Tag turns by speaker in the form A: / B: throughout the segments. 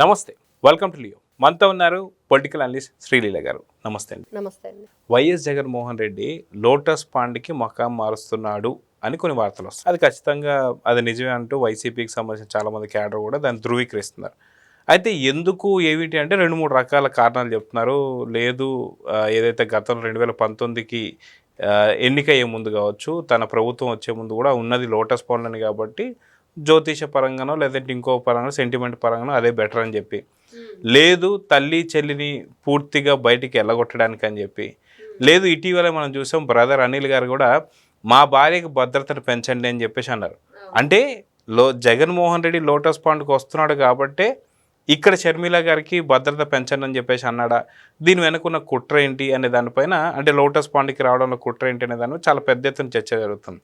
A: నమస్తే, welcome to Leo. మనతో ఉన్నారు పొలిటికల్ అనలిస్ట్ శ్రీలీల గారు. నమస్తే అండి.
B: నమస్తే అండి.
A: వైఎస్ జగన్మోహన్ రెడ్డి లోటస్ పాండ్కి మకాం మారుస్తున్నాడు అని కొన్ని వార్తలు వస్తాయి. అది ఖచ్చితంగా అది నిజమే అంటూ వైసీపీకి సంబంధించిన చాలామంది క్యాడర్ కూడా దాన్ని ధృవీకరిస్తున్నారు. అయితే ఎందుకు ఏమిటి అంటే 2-3 రకాల కారణాలు చెప్తున్నారు. లేదు, ఏదైతే గతంలో 2019కి ఎన్నికయ్యే ముందు కావచ్చు, తన ప్రభుత్వం వచ్చే ముందు కూడా ఉన్నది లోటస్ పాండ్ అని, కాబట్టి జ్యోతిష పరంగానో లేదంటే ఇంకో పరంగా సెంటిమెంట్ పరంగానో అదే బెటర్ అని చెప్పి, లేదు తల్లి చెల్లిని పూర్తిగా బయటికి వెళ్ళగొట్టడానికి అని చెప్పి, లేదు ఇటీవల మనం చూసాం బ్రదర్ అనిల్ గారు కూడా మా భార్యకు భద్రతను పెంచండి అని చెప్పేసి అన్నారు. అంటే జగన్మోహన్ రెడ్డి లోటస్ పాండ్కి వస్తున్నాడు కాబట్టే ఇక్కడ షర్మిల గారికి భద్రత పెంచండి అని చెప్పేసి అన్నాడా, దీని వెనుకున్న కుట్ర ఏంటి అనే దానిపైన, అంటే లోటస్ పాండ్కి రావడంలో కుట్ర ఏంటి అనే దాని చాలా పెద్ద ఎత్తున చర్చ జరుగుతుంది.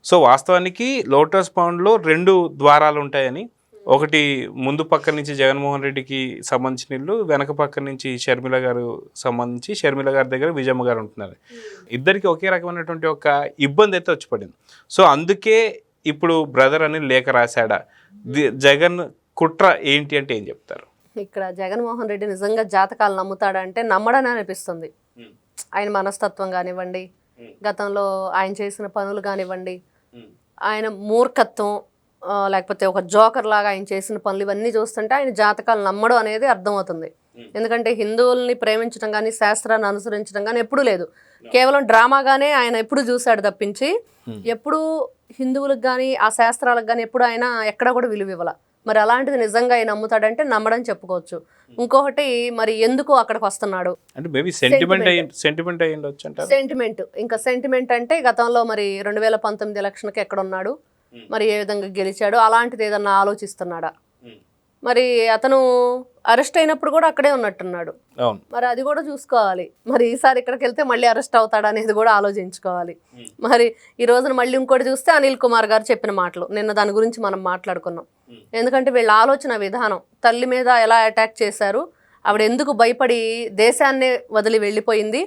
A: సో వాస్తవానికి లోటస్ పాండ్లో 2 ద్వారాలు ఉంటాయని, ఒకటి ముందు పక్క నుంచి జగన్మోహన్ రెడ్డికి సంబంధించిన ఇల్లు, వెనక పక్క నుంచి షర్మిల గారు సంబంధించి షర్మిల గారి దగ్గర విజయమ్మ గారు ఉంటున్నారు. ఇద్దరికి ఒకే రకమైనటువంటి ఒక ఇబ్బంది అయితే వచ్చి పడింది. సో అందుకే ఇప్పుడు బ్రదర్ అని లేఖ రాశాడా, జగన్ కుట్ర ఏంటి అంటే ఏం చెప్తారు?
B: ఇక్కడ జగన్మోహన్ రెడ్డి నిజంగా జాతకాలు నమ్ముతాడంటే నమ్మడని అనిపిస్తుంది. ఆయన మనస్తత్వం కానివ్వండి, గతంలో ఆయన చేసిన పనులు కానివ్వండి, ఆయన మూర్ఖత్వం, లేకపోతే ఒక జోకర్ లాగా ఆయన చేసిన పనులు, ఇవన్నీ చూస్తుంటే ఆయన జాతకాలు నమ్మడం అనేది అర్థమవుతుంది. ఎందుకంటే హిందువుల్ని ప్రేమించడం కానీ శాస్త్రాన్ని అనుసరించడం కానీ ఎప్పుడూ లేదు. కేవలం డ్రామాగానే ఆయన ఎప్పుడు చూశాడు తప్పించి ఎప్పుడు హిందువులకు కానీ ఆ శాస్త్రాలకు కానీ ఎప్పుడు ఆయన ఎక్కడ కూడా విలువ ఇవ్వాల. మరి అలాంటిది నిజంగా ఆయన నమ్ముతాడంటే నమ్మడం చెప్పుకోవచ్చు. ఇంకొకటి, మరి ఎందుకు అక్కడికి వస్తున్నాడు
A: అంటే మేబీ సెంటిమెంట్ అయ్యిండొచ్చు అంటారు.
B: సెంటిమెంట్ అంటే గతంలో మరి 2019 ఎలక్షన్కి ఎక్కడ ఉన్నాడు, మరి ఏ విధంగా గెలిచాడు, అలాంటిది ఏదన్నా ఆలోచిస్తున్నాడా? మరి అతను అరెస్ట్ అయినప్పుడు కూడా అక్కడే ఉన్నట్టున్నాడు. మరి అది కూడా చూసుకోవాలి. మరి ఈసారి ఇక్కడికి వెళ్తే మళ్ళీ అరెస్ట్ అవుతాడా అనేది కూడా ఆలోచించుకోవాలి. మరి ఈ రోజున మళ్ళీ ఇంకోటి చూస్తే అనిల్ కుమార్ గారు చెప్పిన మాటలు, నిన్న దాని గురించి మనం మాట్లాడుకున్నాం. ఎందుకంటే వీళ్ళ ఆలోచన విధానం, తల్లి మీద ఎలా అటాక్ చేశారు, ఆవిడ ఎందుకు భయపడి దేశాన్నే వదిలి వెళ్ళిపోయింది,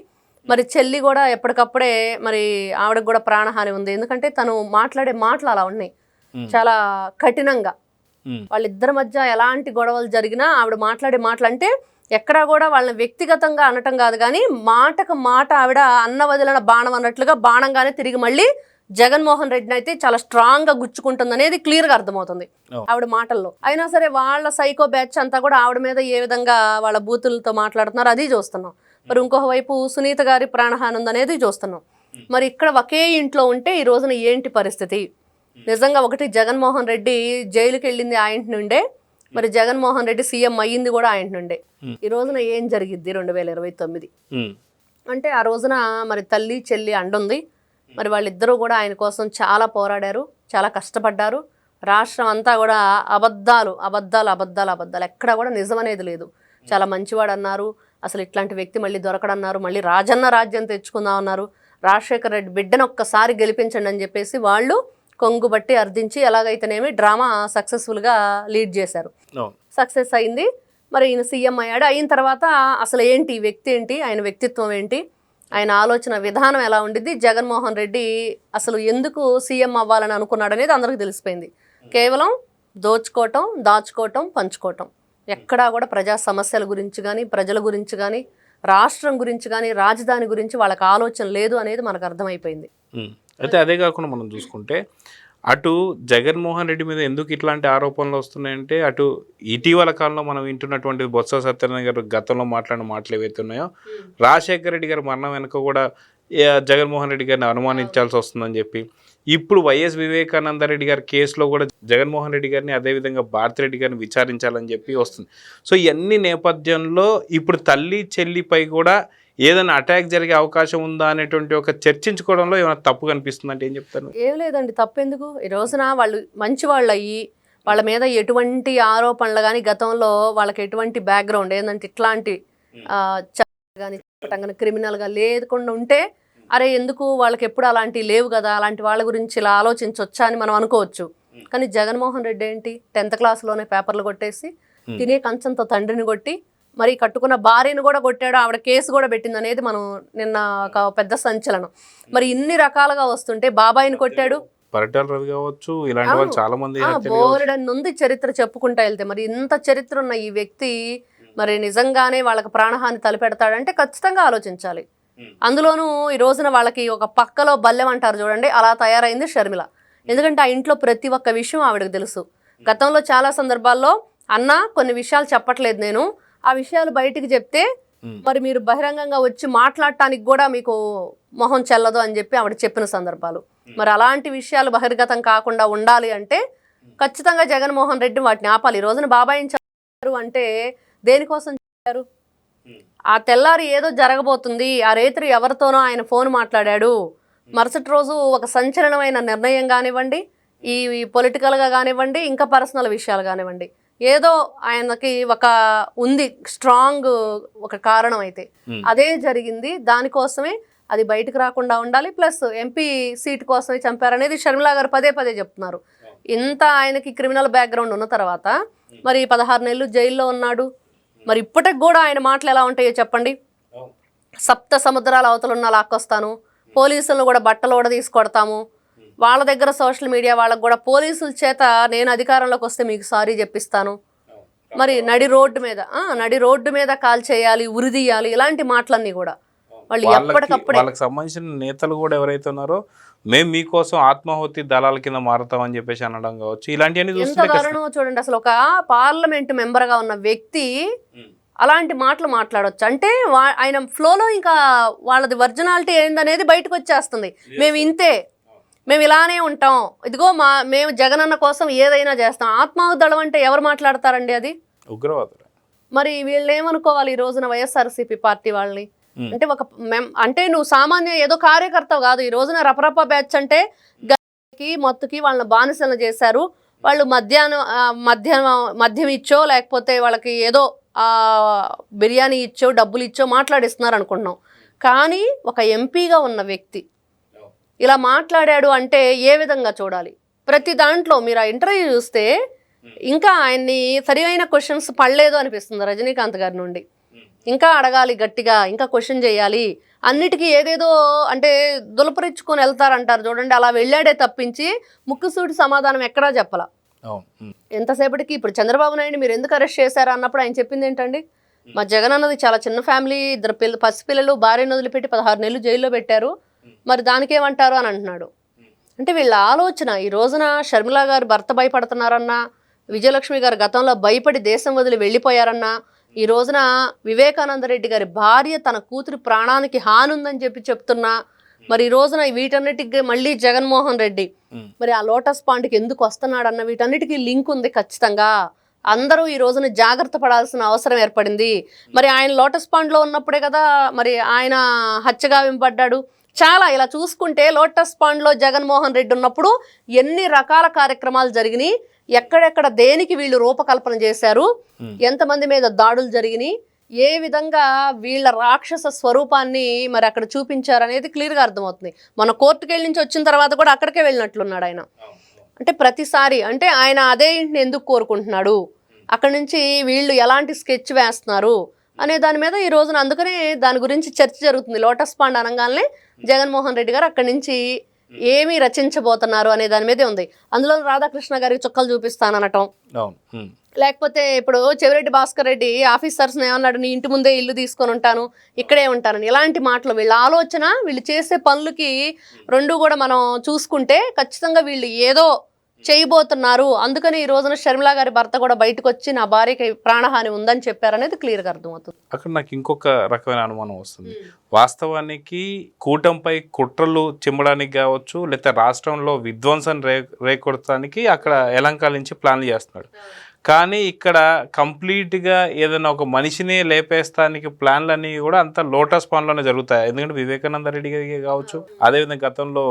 B: మరి చెల్లి కూడా ఎప్పటికప్పుడే మరి ఆవిడకు కూడా ప్రాణహాని ఉంది. ఎందుకంటే తను మాట్లాడే మాటలు అలా ఉన్నాయి, చాలా కఠినంగా. వాళ్ళిద్దరి మధ్య ఎలాంటి గొడవలు జరిగినా ఆవిడ మాట్లాడే మాటలు అంటే ఎక్కడా కూడా వాళ్ళని వ్యక్తిగతంగా అనటం కాదు, కానీ మాటకు మాట ఆవిడ అన్న వదిలిన బాణం అన్నట్లుగా బాణంగానే తిరిగి మళ్ళీ జగన్మోహన్ రెడ్డిని అయితే చాలా స్ట్రాంగ్ గా గుచ్చుకుంటుంది అనేది క్లియర్ గా అర్థమవుతుంది ఆవిడ మాటల్లో. అయినా సరే వాళ్ళ సైకో బ్యాచ్ అంతా కూడా ఆవిడ మీద ఏ విధంగా వాళ్ళ బూతులతో మాట్లాడుతున్నారు అది చూస్తున్నాం. మరి ఇంకొక వైపు సునీత గారి ప్రాణహాని ఉందనేది చూస్తున్నాం. మరి ఇక్కడ ఒకే ఇంట్లో ఉంటే ఈ రోజున ఏంటి పరిస్థితి? నిజంగా ఒకటి, జగన్మోహన్ రెడ్డి జైలుకి వెళ్ళింది ఆ ఇంటి నుండే, మరి జగన్మోహన్ రెడ్డి సీఎం అయ్యింది కూడా ఆ ఇంటి నుండే. ఈ రోజున ఏం జరిగిద్ది 2029 అంటే ఆ రోజున మరి తల్లి చెల్లి అండుంది. మరి వాళ్ళిద్దరూ కూడా ఆయన కోసం చాలా పోరాడారు, చాలా కష్టపడ్డారు. రాష్ట్రం అంతా కూడా అబద్ధాలు అబద్ధాలు అబద్ధాలు అబద్ధాలు, ఎక్కడ కూడా నిజం అనేది లేదు. చాలా మంచివాడు అన్నారు, అసలు ఇట్లాంటి వ్యక్తి మళ్ళీ దొరకడన్నారు, మళ్ళీ రాజన్న రాజ్యం తెచ్చుకుందాం అన్నారు, రాజశేఖర రెడ్డి బిడ్డను ఒక్కసారి గెలిపించండి అని చెప్పేసి వాళ్ళు కొంగు బట్టి అర్థించి ఎలాగైతేనేమి డ్రామా సక్సెస్ఫుల్గా లీడ్ చేశారు. సక్సెస్ అయింది. మరి ఈయన సీఎం అయ్యాడు. అయిన తర్వాత అసలు ఏంటి వ్యక్తి ఏంటి, ఆయన వ్యక్తిత్వం ఏంటి, ఆయన ఆలోచన విధానం ఎలా ఉండిద్ది, జగన్మోహన్ రెడ్డి అసలు ఎందుకు సీఎం అవ్వాలని అనుకున్నాడు అనేది అందరికీ తెలిసిపోయింది. కేవలం దోచుకోవటం, దాచుకోవటం, పంచుకోవటం, ఎక్కడా కూడా ప్రజా సమస్యల గురించి కానీ, ప్రజల గురించి కానీ, రాష్ట్రం గురించి కానీ, రాజధాని గురించి వాళ్ళకి ఆలోచన లేదు అనేది మనకు అర్థమైపోయింది.
A: అయితే అదే కాకుండా మనం చూసుకుంటే అటు జగన్మోహన్ రెడ్డి మీద ఎందుకు ఇట్లాంటి ఆరోపణలు వస్తున్నాయంటే, అటు ఇటీవల కాలంలో మనం వింటున్నటువంటి బొత్స సత్యనారాయణ గారు గతంలో మాట్లాడిన మాటలు ఏవైతే ఉన్నాయో, రాజశేఖర రెడ్డి గారి మరణం వెనుక కూడా జగన్మోహన్ రెడ్డి గారిని అనుమానించాల్సి వస్తుందని చెప్పి, ఇప్పుడు వైఎస్ వివేకానంద రెడ్డి గారి కేసులో కూడా జగన్మోహన్ రెడ్డి గారిని అదేవిధంగా భారతిరెడ్డి గారిని విచారించాలని చెప్పి వస్తుంది. సో ఇవన్నీ నేపథ్యంలో ఇప్పుడు తల్లి చెల్లిపై కూడా ఏదైనా అటాక్ జరిగే అవకాశం ఉందా అనేటువంటి ఒక చర్చించుకోవడంలో ఏమైనా తప్పు కనిపిస్తుంది అంటే ఏం చెప్తాను?
B: ఏం లేదండి, తప్పెందుకు? ఈ రోజున వాళ్ళు మంచి వాళ్ళు అయ్యి వాళ్ళ మీద ఎటువంటి ఆరోపణలు కానీ, గతంలో వాళ్ళకి ఎటువంటి బ్యాక్గ్రౌండ్ ఏంటంటే ఇట్లాంటి కానీ క్రిమినల్గా లేకుండా ఉంటే, అరే ఎందుకు వాళ్ళకి ఎప్పుడు అలాంటివి లేవు కదా, అలాంటి వాళ్ళ గురించి ఇలా ఆలోచించవచ్చా అని మనం అనుకోవచ్చు. కానీ జగన్మోహన్ రెడ్డి ఏంటి, 10th క్లాస్లోనే పేపర్లు కొట్టేసి తినే కంచంతో తండ్రిని కొట్టి మరి కట్టుకున్న భార్యను కూడా కొట్టాడు, ఆవిడ కేసు కూడా పెట్టింది అనేది మనం నిన్న ఒక పెద్ద సంచలనం. మరి ఇన్ని రకాలుగా వస్తుంటే బాబాయిని కొట్టాడు,
A: పరిటాల రవి కావచ్చు, ఇలాంటి వాళ్ళు చాలా మంది హత్యలు కావచ్చు.
B: బోలెడన్ని ఉంది చరిత్ర చెప్పుకుంటా వెళ్తే. మరి ఇంత చరిత్ర ఉన్న ఈ వ్యక్తి మరి నిజంగానే వాళ్ళకి ప్రాణహాని తలపెడతాడంటే ఖచ్చితంగా ఆలోచించాలి. అందులోనూ ఈ రోజున వాళ్ళకి ఒక పక్కలో బల్లెం అంటారు చూడండి, అలా తయారైంది షర్మిల. ఎందుకంటే ఆ ఇంట్లో ప్రతి ఒక్క విషయం ఆవిడకి తెలుసు. గతంలో చాలా సందర్భాల్లో అన్న కొన్ని విషయాలు చెప్పట్లేదు, నేను ఆ విషయాలు బయటికి చెప్తే మరి మీరు బహిరంగంగా వచ్చి మాట్లాడటానికి కూడా మీకు మొహం చెల్లదు అని చెప్పి ఆవిడ చెప్పిన సందర్భాలు. మరి అలాంటి విషయాలు బహిర్గతం కాకుండా ఉండాలి అంటే ఖచ్చితంగా జగన్మోహన్ రెడ్డి వాటిని ఆపాలి. ఈ రోజున బాబాయిని చెప్పారు అంటే దేనికోసం చెప్పారు? ఆ తెల్లారి ఏదో జరగబోతుంది, ఆ రేత్రి ఎవరితోనో ఆయన ఫోన్ మాట్లాడాడు, మరుసటి రోజు ఒక సంచలనమైన నిర్ణయం కానివ్వండి, ఈ పొలిటికల్గా కానివ్వండి, ఇంకా పర్సనల్ విషయాలు కానివ్వండి, ఏదో ఆయనకి ఒక ఉంది స్ట్రాంగ్ ఒక కారణం అయితే అదే జరిగింది. దానికోసమే అది బయటకు రాకుండా ఉండాలి. ప్లస్ ఎంపీ సీట్ కోసమే చంపారనేది షర్మిల గారు పదే పదే చెప్తున్నారు. ఇంత ఆయనకి క్రిమినల్ బ్యాక్గ్రౌండ్ ఉన్న తర్వాత మరి 16 నెలలు జైల్లో ఉన్నాడు. మరి ఇప్పటికి కూడా ఆయన మాటలు ఎలా ఉంటాయో చెప్పండి. సప్త సముద్రాల అవతలున్న లాక్కొస్తాను, పోలీసులను కూడా బట్టలు కూడా తీసుకొడతాము, వాళ్ళ దగ్గర సోషల్ మీడియా వాళ్ళకు కూడా పోలీసుల చేత నేను అధికారంలోకి వస్తే మీకు సారీ చెప్పిస్తాను, మరి నడి రోడ్డు మీద కాల్ చేయాలి, ఉరిదీయాలి, ఇలాంటి మాటలన్నీ కూడా వాళ్ళు ఎప్పటికప్పుడు
A: వాళ్ళకి సంబంధించిన నేతలు కూడా ఎవరైతే ఉన్నారో మేము మీకోసం ఆత్మాహుతి దళాల కింద మారుతామని చెప్పేసి అనడం కావచ్చు, ఇలాంటివన్నీ
B: ఎంత దారుణమో చూడండి. అసలు ఒక పార్లమెంట్ మెంబర్గా ఉన్న వ్యక్తి అలాంటి మాటలు మాట్లాడవచ్చు అంటే ఆయన ఫ్లోలో ఇంకా వాళ్ళది ఒరిజినాలిటీ ఏందనేది బయటకు వచ్చేస్తుంది. మేము ఇంతే, మేము ఇలానే ఉంటాం, ఇదిగో మేము జగనన్న కోసం ఏదైనా చేస్తాం. ఆత్మాహుతి దళం అంటే ఎవరు మాట్లాడతారండి? అది
A: ఉగ్రవాదులు. మరి
B: వీళ్ళు ఏమనుకోవాలి ఈ రోజున వైఎస్ఆర్సీపీ పార్టీ వాళ్ళని? అంటే అంటే నువ్వు సామాన్య ఏదో కార్యకర్తవు కాదు. ఈ రోజున రపరప బ్యాచ్ అంటే మొత్తుకి వాళ్ళని బానిసలు చేశారు. వాళ్ళు మద్యం ఇచ్చో లేకపోతే వాళ్ళకి ఏదో బిర్యానీ ఇచ్చో డబ్బులు ఇచ్చో మాట్లాడిస్తున్నారు అనుకుంటున్నాం. కానీ ఒక ఎంపీగా ఉన్న వ్యక్తి ఇలా మాట్లాడాడు అంటే ఏ విధంగా చూడాలి? ప్రతి దాంట్లో మీరు ఆ ఇంటర్వ్యూ చూస్తే ఇంకా ఆయన్ని సరైన క్వశ్చన్స్ పడలేదు అనిపిస్తుంది రజనీకాంత్ గారి నుండి. ఇంకా అడగాలి గట్టిగా, ఇంకా క్వశ్చన్ చేయాలి. అన్నిటికీ ఏదేదో అంటే దులపరించుకొని వెళ్తారంటారు చూడండి, అలా వెళ్ళాడే తప్పించి ముక్కుసూటి సమాధానం ఎక్కడా చెప్పాల. ఎంతసేపటికి ఇప్పుడు చంద్రబాబు నాయుడు మీరు ఎందుకు అరెస్ట్ చేశారా అన్నప్పుడు ఆయన చెప్పింది ఏంటండి? మా జగన్ అన్నది చాలా చిన్న ఫ్యామిలీ, 2 పసిపిల్లలు, భార్యను వదిలిపెట్టి 16 నెలలు జైల్లో పెట్టారు, మరి దానికేమంటారు అని అంటున్నాడు. అంటే వీళ్ళ ఆలోచన ఈ రోజున షర్మిల గారు భర్త భయపడుతున్నారన్నా, విజయలక్ష్మి గారు గతంలో భయపడి దేశం వదిలి వెళ్ళిపోయారన్నా, ఈ రోజున వివేకానంద రెడ్డి గారి భార్య తన కూతురి ప్రాణానికి హాని ఉందని చెప్తున్నా, మరి ఈ రోజున వీటన్నిటికి మళ్ళీ జగన్మోహన్ రెడ్డి మరి ఆ లోటస్ పాండ్కి ఎందుకు వస్తున్నాడన్న వీటన్నిటికీ లింక్ ఉంది ఖచ్చితంగా. అందరూ ఈ రోజున జాగ్రత్త పడాల్సిన అవసరం ఏర్పడింది. మరి ఆయన లోటస్ పాండ్లో ఉన్నప్పుడే కదా మరి ఆయన హత్యగావింపడ్డాడు. చాలా ఇలా చూసుకుంటే లోటస్ పాండ్లో జగన్మోహన్ రెడ్డి ఉన్నప్పుడు ఎన్ని రకాల కార్యక్రమాలు జరిగినాయి, ఎక్కడెక్కడ దేనికి వీళ్ళు రూపకల్పన చేశారు, ఎంతమంది మీద దాడులు జరిగినాయి, ఏ విధంగా వీళ్ళ రాక్షస స్వరూపాన్ని మరి అక్కడ చూపించారనేది క్లియర్గా అర్థమవుతుంది. మన కోర్టుకి వెళ్ళి నుంచి వచ్చిన తర్వాత కూడా అక్కడికే వెళ్ళినట్లున్నాడు ఆయన. అంటే ప్రతిసారి అంటే ఆయన అదే ఇంటిని ఎందుకు కోరుకుంటున్నాడు, అక్కడి నుంచి వీళ్ళు ఎలాంటి స్కెచ్ వేస్తున్నారు అనే దాని మీద ఈ రోజున అందుకనే దాని గురించి చర్చ జరుగుతుంది. లోటస్ పాండ్ అనగానే జగన్మోహన్ రెడ్డి గారు అక్కడి నుంచి ఏమి రచించబోతున్నారు అనే దాని మీదే ఉంది. అందులో రాధాకృష్ణ గారికి చుక్కలు చూపిస్తాననటం, లేకపోతే ఇప్పుడు చెవిరెడ్డి భాస్కర్ రెడ్డి ఆఫీసర్స్ ఏమన్నాడు, నీ ఇంటి ముందే ఇల్లు తీసుకొని ఉంటాను, ఇక్కడే ఉంటానని, ఇలాంటి మాటలు వీళ్ళ ఆలోచన, వీళ్ళు చేసే పనులకి రెండు కూడా మనం చూసుకుంటే ఖచ్చితంగా వీళ్ళు ఏదో చేయబోతున్నారు. అందుకని ఈ రోజున షర్మిల గారి భర్త కూడా బయటకు వచ్చి నా భార్యకి ప్రాణహాని ఉందని చెప్పారనేది క్లియర్గా అర్థమవుతుంది.
A: అక్కడ నాకు ఇంకొక రకమైన అనుమానం వస్తుంది. వాస్తవానికి కూటంపై కుట్రలు చిమ్మడానికి కావచ్చు, లేకపోతే రాష్ట్రంలో విధ్వంసం రేకొడటానికి అక్కడ ఎలంకాల నుంచి ప్లాన్లు చేస్తున్నాడు. కానీ ఇక్కడ కంప్లీట్గా ఏదైనా ఒక మనిషిని లేపేస్తానికి ప్లాన్లన్నీ కూడా అంతా లోటస్ పాండ్లోనే జరుగుతాయి. ఎందుకంటే వివేకానంద రెడ్డి గారికి కావచ్చు, అదేవిధంగా గతంలో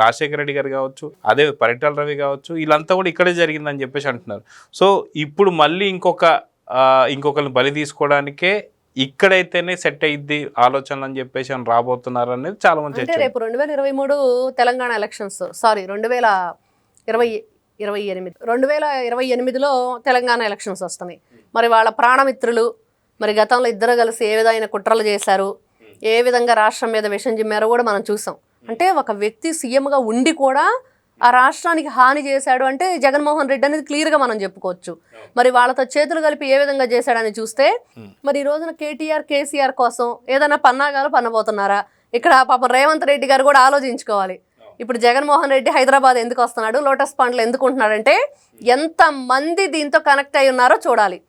A: రాజశేఖర రెడ్డి గారు కావచ్చు, అదే పరిటాల రవి కావచ్చు, వీళ్ళంతా కూడా ఇక్కడే జరిగిందని చెప్పేసి అంటున్నారు. సో ఇప్పుడు మళ్ళీ ఇంకొకరిని బలి తీసుకోవడానికే ఇక్కడైతేనే సెట్ అయ్యిద్ది ఆలోచనలు అని చెప్పేసి అని రాబోతున్నారు అనేది చాలా మంది.
B: రేపు 2023 తెలంగాణ ఎలక్షన్స్, సారీ 2028లో తెలంగాణ ఎలక్షన్స్ వస్తున్నాయి. మరి వాళ్ళ ప్రాణమిత్రులు మరి గతంలో ఇద్దరు కలిసి ఏ విధమైన కుట్రలు చేశారు, ఏ విధంగా రాష్ట్రం మీద విషం జిమ్మారో కూడా మనం చూసాం. అంటే ఒక వ్యక్తి సీఎంగా ఉండి కూడా ఆ రాష్ట్రానికి హాని చేశాడు అంటే జగన్మోహన్ రెడ్డి అనేది క్లియర్గా మనం చెప్పుకోవచ్చు. మరి వాళ్ళతో చేతులు కలిపి ఏ విధంగా చేశాడని చూస్తే మరి ఈ రోజున కేటీఆర్ కేసీఆర్ కోసం ఏదైనా పన్నాగాలు పన్నబోతున్నారా? ఇక్కడ పాపం రేవంత్ రెడ్డి గారు కూడా ఆలోచించుకోవాలి. ఇప్పుడు జగన్మోహన్ రెడ్డి హైదరాబాద్ ఎందుకు వస్తున్నాడు, లోటస్ పాండ్లో ఎందుకు ఉంటున్నాడంటే ఎంతమంది దీంతో కనెక్ట్ అయి ఉన్నారో చూడాలి.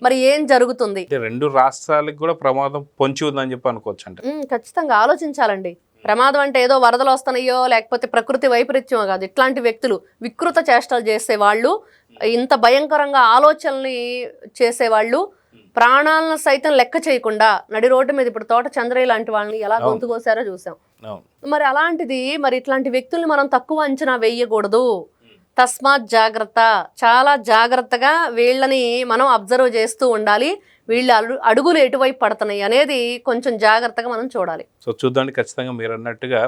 B: మరి ఏం జరుగుతుంది?
A: రెండు రాష్ట్రాలకు కూడా ప్రమాదం పొంచి ఉందని చెప్పి అనుకోవచ్చు అంటే.
B: ఖచ్చితంగా ఆలోచించాలండి. ప్రమాదం అంటే ఏదో వరదలు వస్తున్నాయో లేకపోతే ప్రకృతి వైపరీత్యమో కాదు. ఇట్లాంటి వ్యక్తులు వికృత చేష్టలు చేసేవాళ్ళు, ఇంత భయంకరంగా ఆలోచనల్ని చేసేవాళ్ళు ప్రాణాలను సైతం లెక్క చేయకుండా నడి రోడ్డు మీద ఇప్పుడు తోట చంద్రయ్య లాంటి వాళ్ళని ఎలా గొంతు కోసారో చూసాం. మరి అలాంటిది మరి ఇట్లాంటి వ్యక్తుల్ని మనం తక్కువ అంచనా వేయకూడదు. తస్మాత్ జాగ్రత్త, చాలా జాగ్రత్తగా వీళ్ళని మనం అబ్జర్వ్ చేస్తూ ఉండాలి. వీళ్ళ అడుగులు ఎటువైపు పడుతున్నాయి అనేది కొంచెం జాగ్రత్తగా మనం చూడాలి.
A: సో చూద్దాండి, ఖచ్చితంగా మీరు అన్నట్టుగా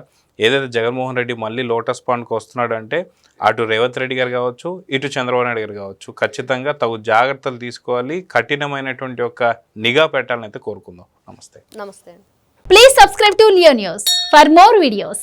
A: ఏదైతే జగన్మోహన్ రెడ్డి మళ్ళీ లోటస్ పాండ్కి వస్తున్నాడు అంటే అటు రేవంత్ రెడ్డి గారు కావచ్చు, ఇటు చంద్రబాబు నాయుడు గారు కావచ్చు, ఖచ్చితంగా తగు జాగ్రత్తలు తీసుకోవాలి, కఠినమైనటువంటి ఒక నిఘా పెట్టాలని అయితే కోరుకుందాం. నమస్తే.
B: నమస్తే.
C: Please subscribe to Leo News for more videos.